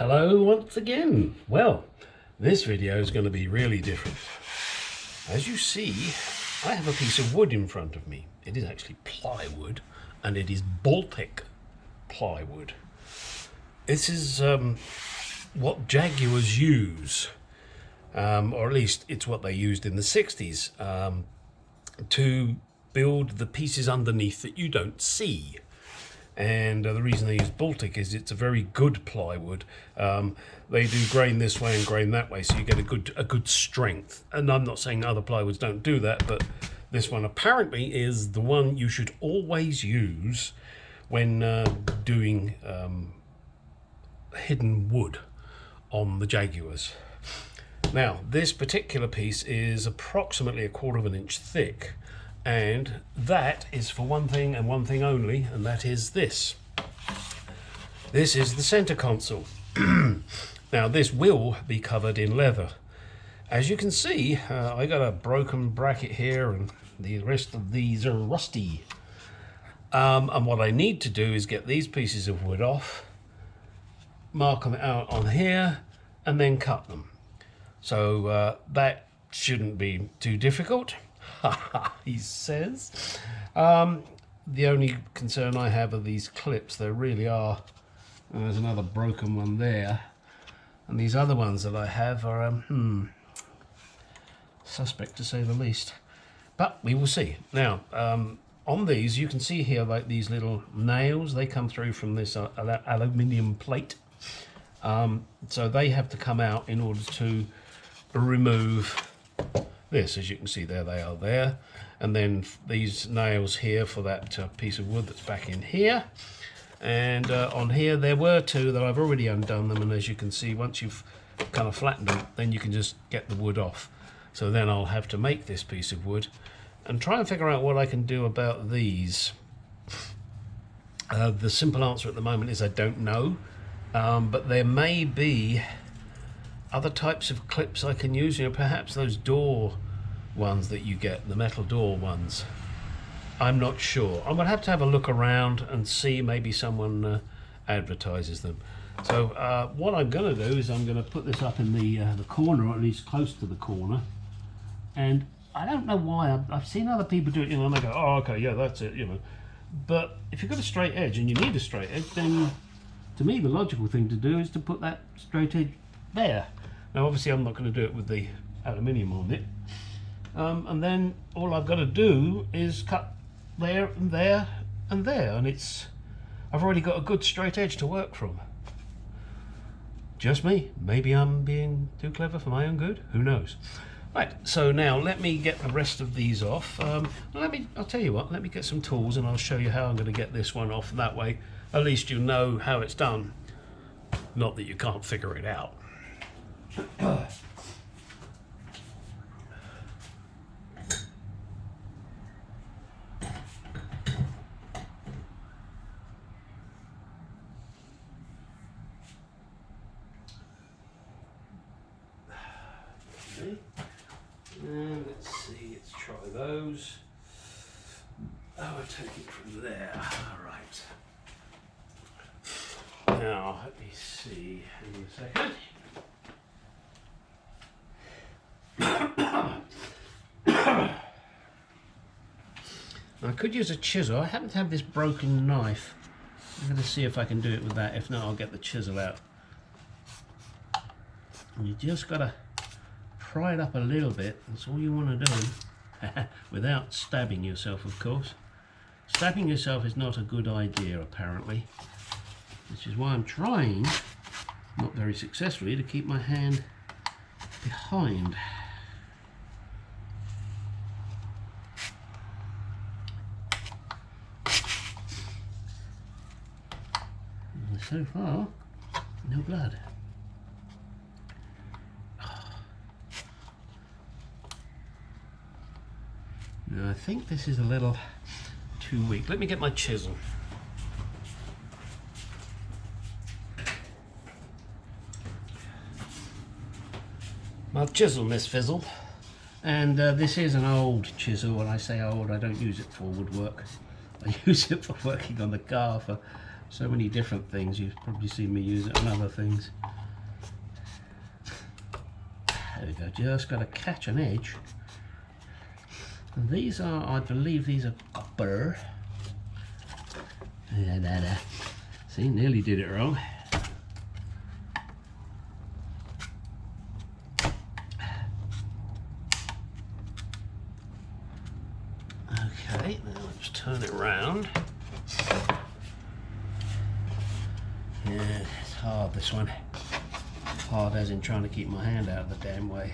Hello once again. Well, this video is going to be really different. As you see, I have a piece of wood in front of me. It is actually plywood, and it is Baltic plywood. This is what Jaguars use, or at least it's what they used in the 60s to build the pieces underneath that you don't see. And the reason they use Baltic is it's a very good plywood. They do grain this way and grain that way, so you get a good strength. And I'm not saying other plywoods don't do that, but this one apparently is the one you should always use when doing hidden wood on the Jaguars. Now, this particular piece is approximately 1/4 of an inch thick. And that is for one thing and one thing only, and that is this. This is the center console. Now this will be covered in leather. As you can see, I got a broken bracket here and the rest of these are rusty. And what I need to do is get these pieces of wood off, mark them out on here, and then cut them. So that shouldn't be too difficult. He says. The only concern I have are these clips. There really are. There's another broken one there, and these other ones that I have are suspect to say the least. But we will see. Now, on these, you can see here like these little nails. They come through from this aluminium plate. So they have to come out in order to remove this. As you can see there, they are there, and then these nails here for that piece of wood that's back in here, and on here there were two that I've already undone them, and as you can see, once you've kind of flattened them, then you can just get the wood off. So then I'll have to make this piece of wood and try and figure out what I can do about these. The simple answer at the moment is I don't know, but there may be other types of clips I can use, perhaps those door ones that you get, the metal door ones. I'm not sure. I'm gonna have to have a look around and see, maybe someone advertises them. So what I'm gonna do is I'm gonna put this up in the corner, or at least close to the corner. And I don't know why, I've seen other people do it, and they go, oh, okay, yeah, that's it, But if you've got a straight edge, and you need a straight edge, then to me the logical thing to do is to put that straight edge there. Now obviously I'm not going to do it with the aluminium on it, and then all I've got to do is cut there and there and there, and I've already got a good straight edge to work from. Just me. Maybe I'm being too clever for my own good, who knows. Right, so now let me get the rest of these off. I'll tell you what, let me get some tools and I'll show you how I'm going to get this one off. That way at least you know how it's done, not that you can't figure it out. Okay. And let's see, let's try those. Oh, I'll take it from there. All right. Now, let me see in a second. I could use a chisel. I happen to have this broken knife. I'm going to see if I can do it with that. If not, I'll get the chisel out. And you just got to pry it up a little bit. That's all you want to do. Without stabbing yourself, of course. Stabbing yourself is not a good idea, apparently. Which is why I'm trying, not very successfully, to keep my hand behind. So far, no blood. Now I think this is a little too weak. Let me get my chisel. My chisel, Miss Fizzle. And this is an old chisel. When I say old, I don't use it for woodwork. I use it for working on the car for so many different things. You've probably seen me use it on other things. There we go, just got to catch an edge. And these are, I believe these are copper. See, nearly did it wrong. Okay, now let's turn it around. Yeah, it's hard, this one. Hard as in trying to keep my hand out of the damn way.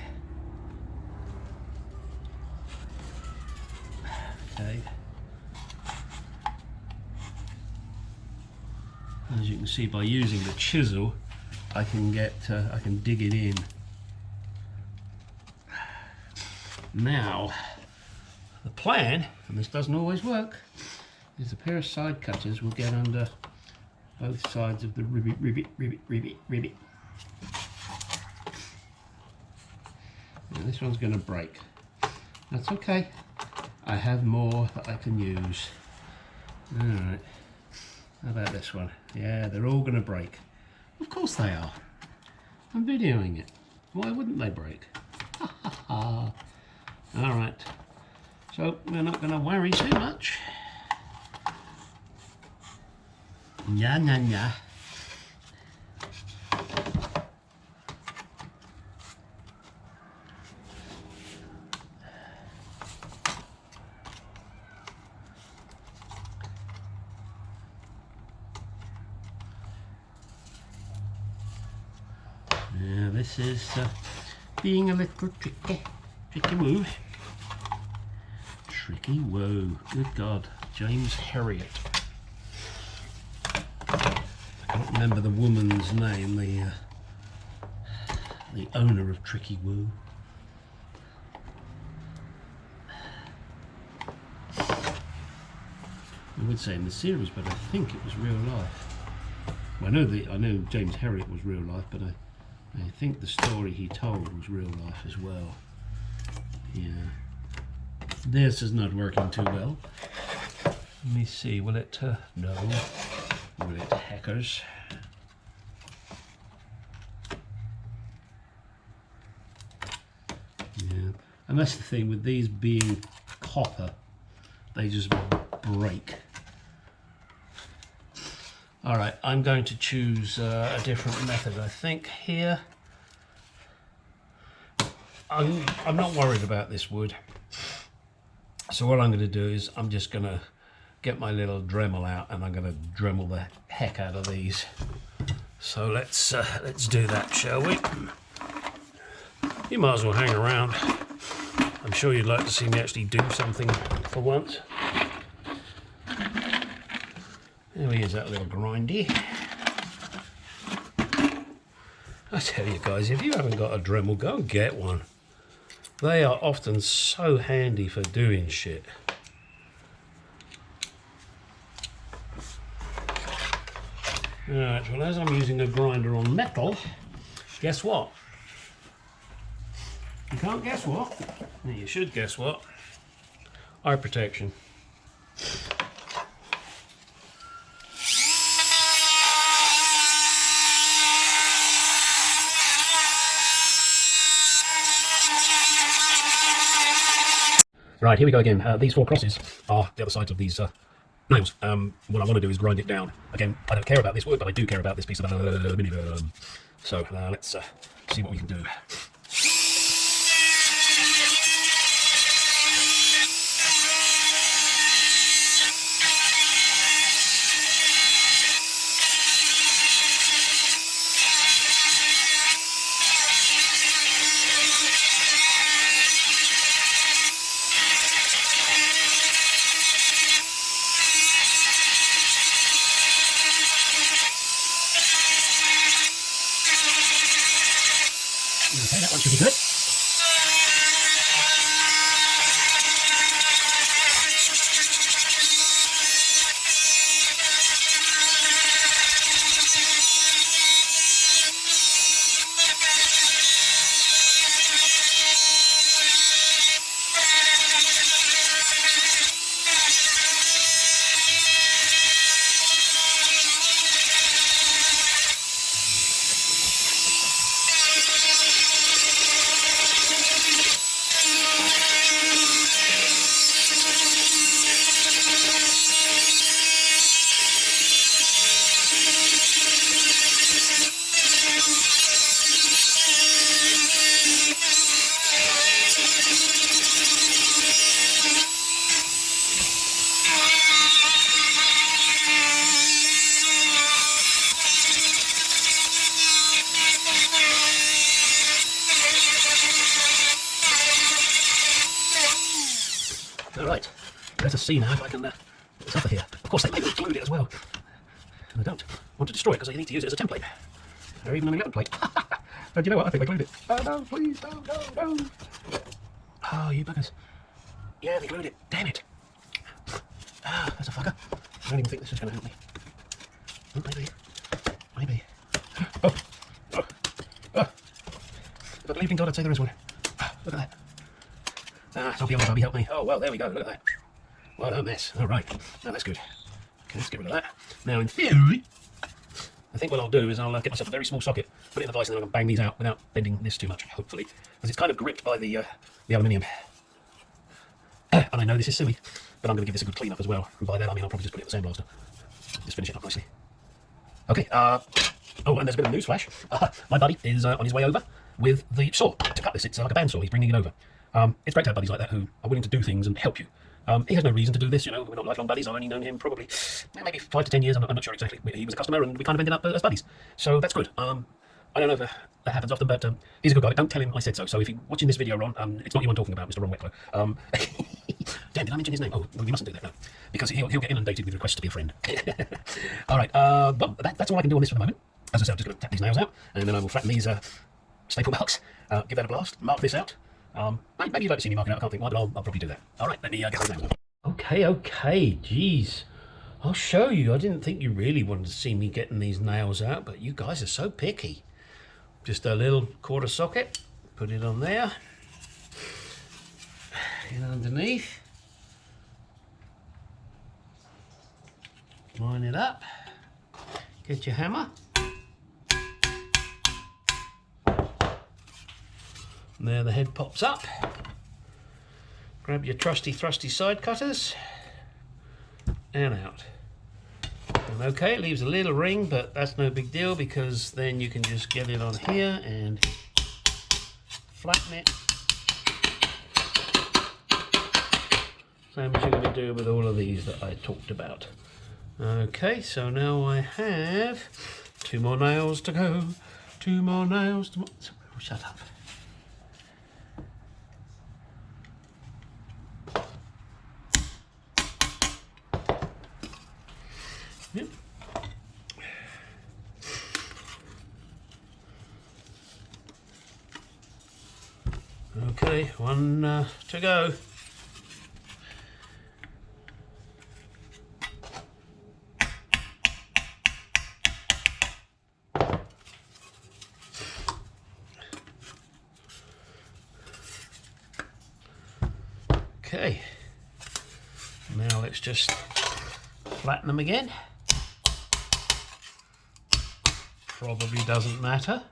Okay. As you can see, by using the chisel, I can dig it in. Now, the plan, and this doesn't always work, is a pair of side cutters will get under both sides of the rivet. Now this one's going to break. That's okay. I have more that I can use. Alright. How about this one? Yeah, they're all going to break. Of course they are. I'm videoing it. Why wouldn't they break? Ha ha ha. Alright. So we're not going to worry too much. Nya. Now this is being a little tricky move. Tricky, whoa, good God, James Herriot. I can't remember the woman's name, the owner of Tricky Woo. I would say in the series, but I think it was real life. I know James Herriot was real life, but I think the story he told was real life as well. Yeah. This is not working too well. Let me see, will it, no. Will it, hackers? Yeah, and that's the thing with these being copper, they just break. Alright, I'm going to choose a different method, I think, here. I'm not worried about this wood. So what I'm going to do is I'm just going to get my little Dremel out and I'm going to Dremel the heck out of these. So let's do that, shall we? You might as well hang around. I'm sure you'd like to see me actually do something for once. There he is, that little grindy. I tell you guys, if you haven't got a Dremel, go and get one. They are often so handy for doing shit. Alright, well, as I'm using a grinder on metal, guess what? You can't guess what? Well, you should guess what? Eye protection. Right, here we go again. These four crosses are the other sides of these nails. What I want to do is grind it down. Again, I don't care about this wood, but I do care about this piece of aluminium. So let's see what we can do. Okay, that one should be good. All right, let us see now if I can get this off of here. Of course, they may have glued it as well. And I don't want to destroy it because I need to use it as a template. Or even an 11 plate. But you know what? I think they glued it. Oh no, please, no. Oh, you buggers. Yeah, they glued it. Damn it. Ah, that's a fucker. I don't even think this is going to help me. Oh, maybe. Oh. But believe in God, I'd say there is one. Look at that. Zombie old Bobby, help me. Oh, well, there we go. Look at that. What a mess. All right. No, that's good. Okay, let's get rid of that. Now, in theory, I think what I'll do is I'll get myself a very small socket, put it in the vise, and then I'm going to bang these out without bending this too much, hopefully. Because it's kind of gripped by the aluminium. And I know this is silly, but I'm going to give this a good clean up as well. And by that, I mean I'll probably just put it in the sandblaster. Just finish it up nicely. Okay, oh, and there's a bit of a news flash. My buddy is on his way over with the saw to cut this. It's like a bandsaw. He's bringing it over. It's great to have buddies like that who are willing to do things and help you. He has no reason to do this, you know, we're not lifelong buddies. I've only known him probably maybe 5 to 10 years, I'm not sure exactly. He was a customer and we kind of ended up as buddies. So that's good. I don't know if that happens often, but he's a good guy. Don't tell him I said so. So if you're watching this video, Ron, it's not you I'm talking about, Mr. Ron Wecklow. Damn, did I mention his name? Oh, well, we mustn't do that now, because he'll get inundated with requests to be a friend. All right, but that's all I can do on this for the moment. As I said, I'm just going to tap these nails out, and then I will flatten these staple marks, give that a blast, mark this out. Maybe you'd like to see me mark it out, I can't think why, but I'll probably do that. All right, let me get those nails out. Okay, geez. I'll show you. I didn't think you really wanted to see me getting these nails out, but you guys are so picky. Just a little quarter socket, put it on there, and underneath, line it up, get your hammer, and there the head pops up. Grab your trusty thrusty side cutters and out. And okay, it leaves a little ring, but that's no big deal because then you can just get it on here and flatten it. Same as you're going to do with all of these that I talked about. Okay, so now I have 2 more nails to go. 2 more nails to... Shut up. Yep. Okay, 1 to go. Okay, now let's just flatten them again. Probably doesn't matter.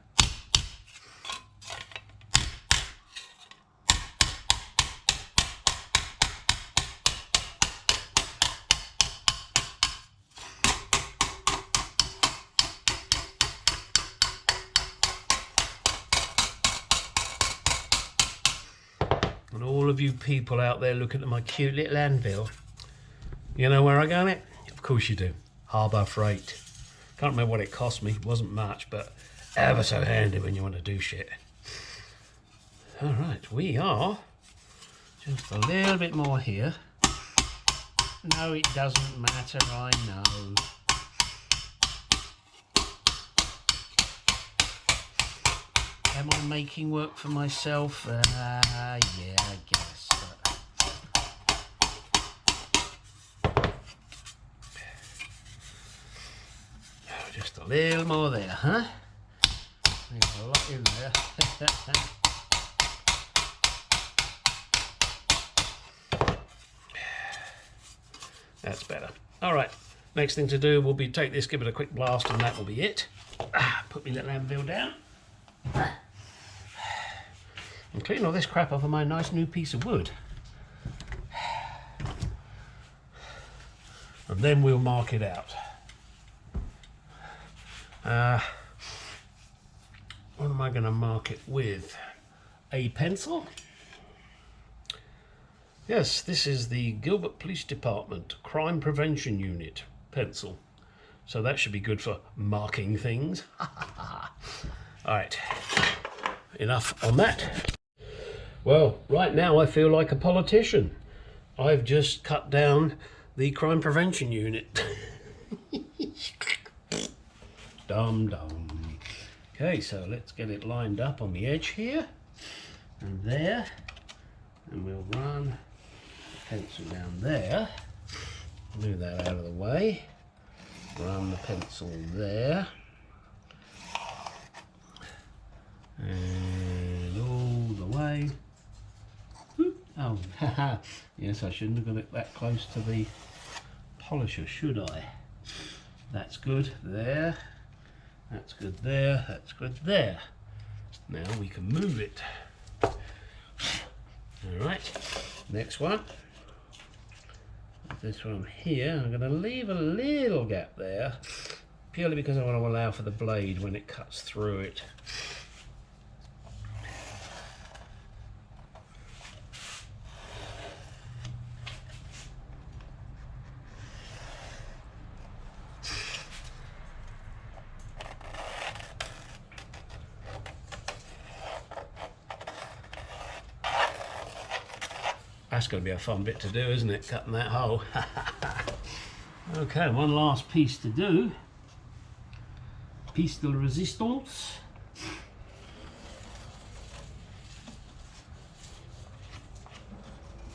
And all of you people out there looking at my cute little anvil, you know where I got it? Of course you do. Harbour Freight. Can't remember what it cost me. It wasn't much, but ever so handy when you want to do shit. All right, we are just a little bit more here. No, it doesn't matter, I know. Am I making work for myself? Yeah, I guess. Just a little more there, huh? There's a lot in there. That's better. All right, next thing to do will be take this, give it a quick blast, and that will be it. Put my little anvil down. And clean all this crap off of my nice new piece of wood. And then we'll mark it out. What am I going to mark it with? A pencil? Yes, this is the Gilbert Police Department Crime Prevention Unit pencil. So that should be good for marking things. Alright, enough on that. Well, right now I feel like a politician. I've just cut down the crime prevention unit. Dum dum. Okay, so let's get it lined up on the edge here and there, and we'll run the pencil down there. Move that out of the way. Run the pencil there, and all the way. Oh, haha. Yes, I shouldn't have got it that close to the polisher, should I? That's good there. That's good there. That's good there. Now we can move it. Alright, next one. This one here, I'm going to leave a little gap there, purely because I want to allow for the blade when it cuts through it. That's going to be a fun bit to do, isn't it? Cutting that hole. Okay, one last piece to do. Piece de resistance.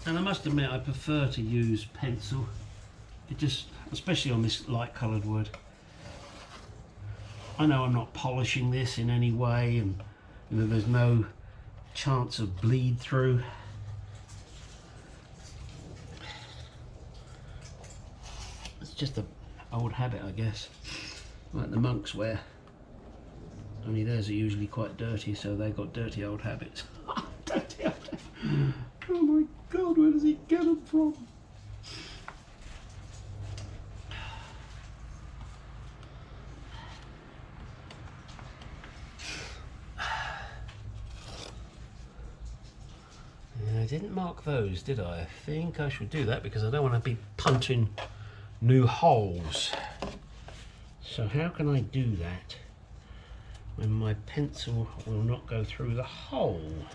And I must admit, I prefer to use pencil. It just, especially on this light coloured wood. I know I'm not polishing this in any way, and you know, there's no chance of bleed through. Just an old habit, I guess, like the monks wear, only theirs are usually quite dirty, so they've got dirty old habits. Dirty old habits. Oh my god, where does he get them from? Yeah, I didn't mark those, did I? I think I should do that because I don't want to be punching new holes. So how can I do that when my pencil will not go through the hole?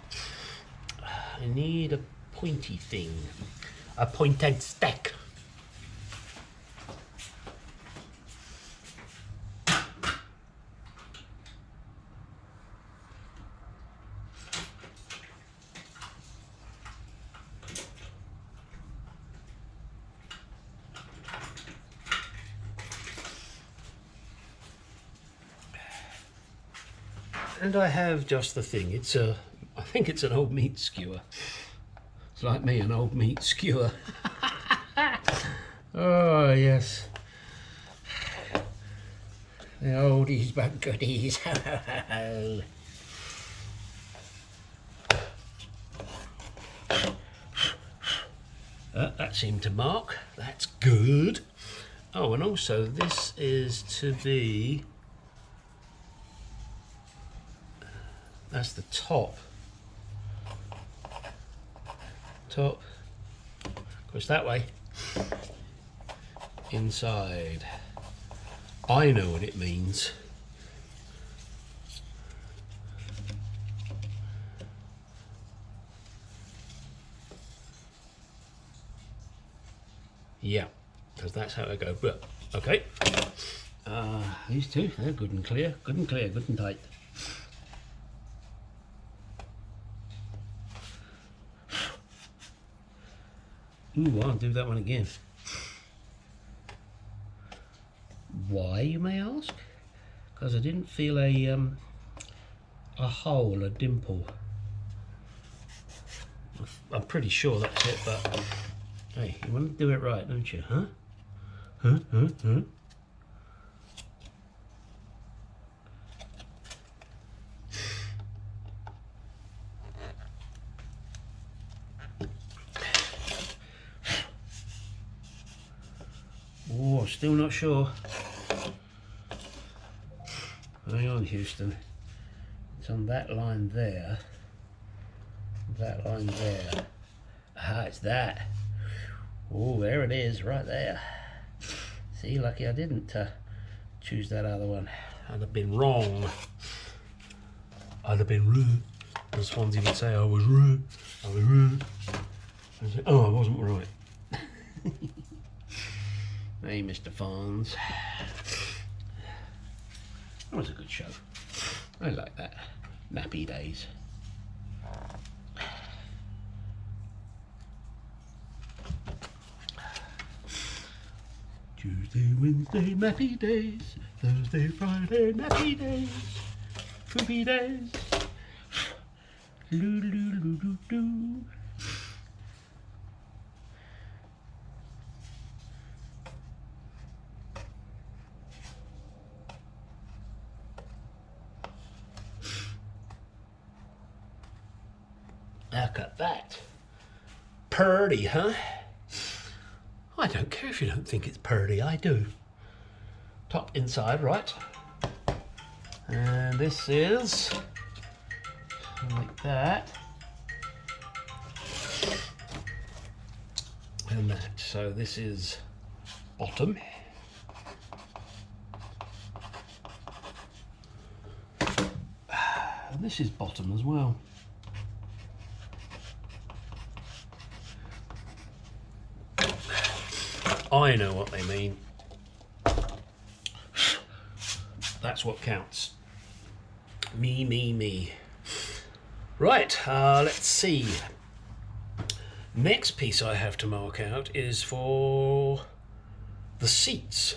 I need a pointy thing, a pointed stick. And I have just the thing. It's a, I think it's an old meat skewer. It's like me, an old meat skewer. Oh yes, the oldies but goodies. That seemed to mark. That's good. Oh, and also this is to be. That's the top. Top. Goes that way. Inside. I know what it means. Yeah, because that's how it goes. But okay. These two, they're good and clear, good and clear, good and tight. Ooh, I'll do that one again. Why, you may ask? Because I didn't feel a hole, a dimple. I'm pretty sure that's it, but hey, you want to do it right, don't you? Huh? Huh? Huh? Huh? Oh, still not sure. Hang on, Houston. It's on that line there. That line there. Ah, it's that. Oh, there it is, right there. See, lucky I didn't choose that other one. I'd have been wrong. I'd have been rude. As Swansea would say, I was rude. I was rude. I said, oh, I wasn't right. Hey, Mr. Fonz. That was a good show. I like that. Nappy days. Tuesday, Wednesday, nappy days. Thursday, Friday, nappy days. Poopy days. Loo loo loo loo loo. Look at that. Purdy, huh? I don't care if you don't think it's purdy, I do. Top inside, right. And this is like that. And that. So this is bottom. And this is bottom as well. I know what they mean. That's what counts. Me, me, me. Right, let's see. Next piece I have to mark out is for the seats.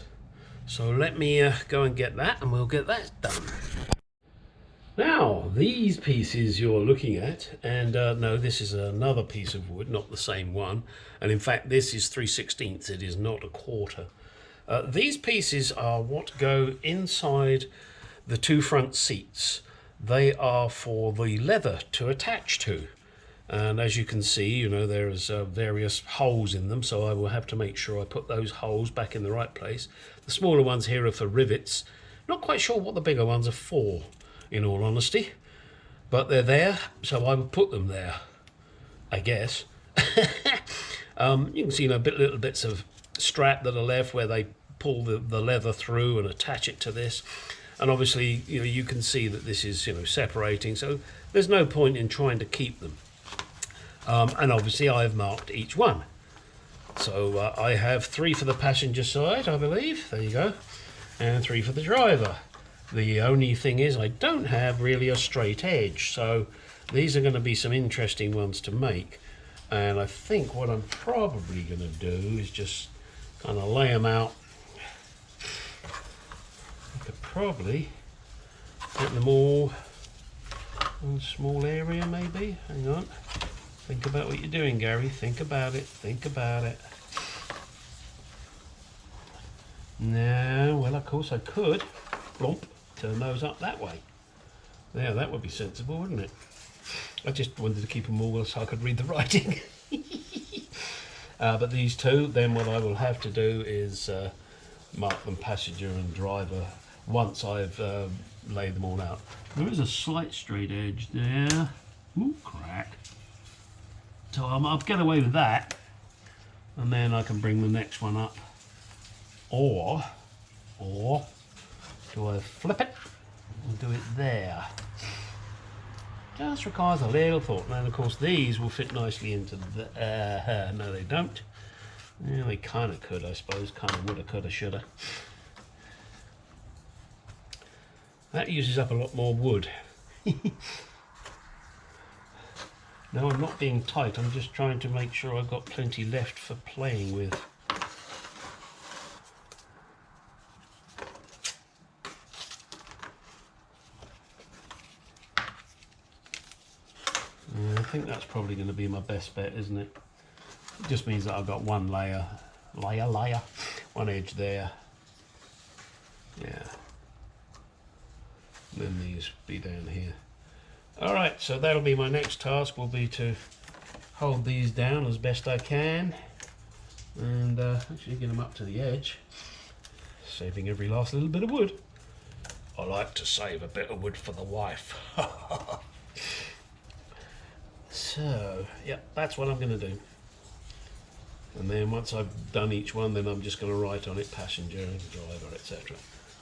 So let me go and get that, and we'll get that done. Now, these pieces you're looking at, and no, this is another piece of wood, not the same one. And in fact, this is 3/16, it is not a quarter. These pieces are what go inside the two front seats. They are for the leather to attach to. And as you can see, you know, there's various holes in them, so I will have to make sure I put those holes back in the right place. The smaller ones here are for rivets. Not quite sure what the bigger ones are for, in all honesty, but they're there, so I will put them there, I guess. You can see, you know, little bits of strap that are left where they pull the leather through and attach it to this. And obviously, you know, you can see that this is, you know, separating, so there's no point in trying to keep them. And obviously I've marked each one. So I have 3 for the passenger side, I believe, there you go, and 3 for the driver. The only thing is I don't have really a straight edge, so these are going to be some interesting ones to make. And I think what I'm probably going to do is just kind of lay them out. I could probably get them all in a small area maybe. Hang on. Think about what you're doing, Gary. Think about it. Think about it. No, well, of course I could. Blomp. Turn those up that way. Yeah, that would be sensible, wouldn't it? I just wanted to keep them all so I could read the writing. But these two, then what I will have to do is mark them passenger and driver once I've laid them all out. There is a slight straight edge there. Ooh, crack. So I'll get away with that, and then I can bring the next one up. Or do I flip it and do it there? Just requires a little thought. And then of course these will fit nicely into the... no, they don't. Yeah, they kind of could, I suppose. Kind of woulda, coulda, shoulda. That uses up a lot more wood. No, I'm not being tight. I'm just trying to make sure I've got plenty left for playing with. I think that's probably going to be my best bet, isn't it? It just means that I've got one one edge there. Yeah. And then these be down here. Alright, so that'll be my next task, will be to hold these down as best I can and actually get them up to the edge, saving every last little bit of wood. I like to save a bit of wood for the wife. So, yeah, that's what I'm going to do. And then once I've done each one, then I'm just going to write on it passenger and driver, etc.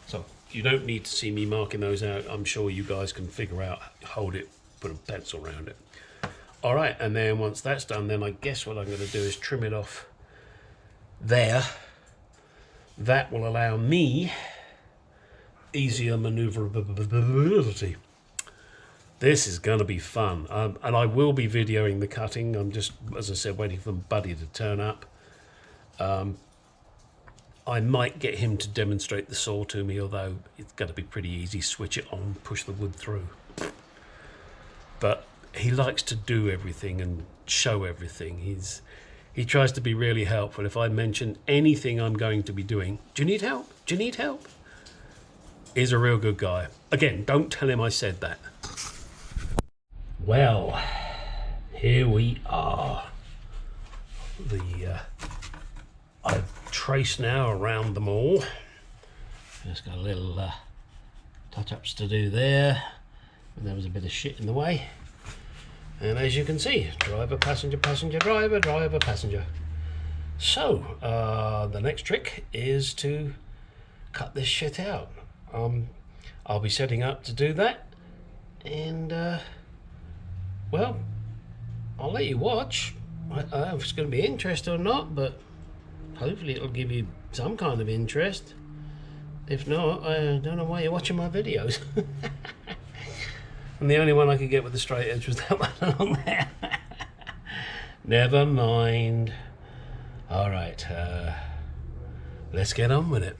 So you don't need to see me marking those out. I'm sure you guys can figure out, hold it, put a pencil around it. All right, and then once that's done, then I guess what I'm going to do is trim it off there. That will allow me easier maneuverability. This is going to be fun, and I will be videoing the cutting. I'm just, as I said, waiting for Buddy to turn up. I might get him to demonstrate the saw to me, although it's going to be pretty easy. Switch it on, push the wood through. But he likes to do everything and show everything. He tries to be really helpful. If I mention anything I'm going to be doing, do you need help? Do you need help? He's a real good guy. Again, don't tell him I said that. Well, here we are. I've traced now around them all. Just got a little touch-ups to do there. And there was a bit of shit in the way. And as you can see, driver, passenger, passenger, driver, driver, passenger. So, the next trick is to cut this shit out. I'll be setting up to do that. And, well, I'll let you watch. I don't know if it's going to be interesting or not, but hopefully it'll give you some kind of interest. If not, I don't know why you're watching my videos. And the only one I could get with the straight edge was that one along there. Never mind. All right, let's get on with it.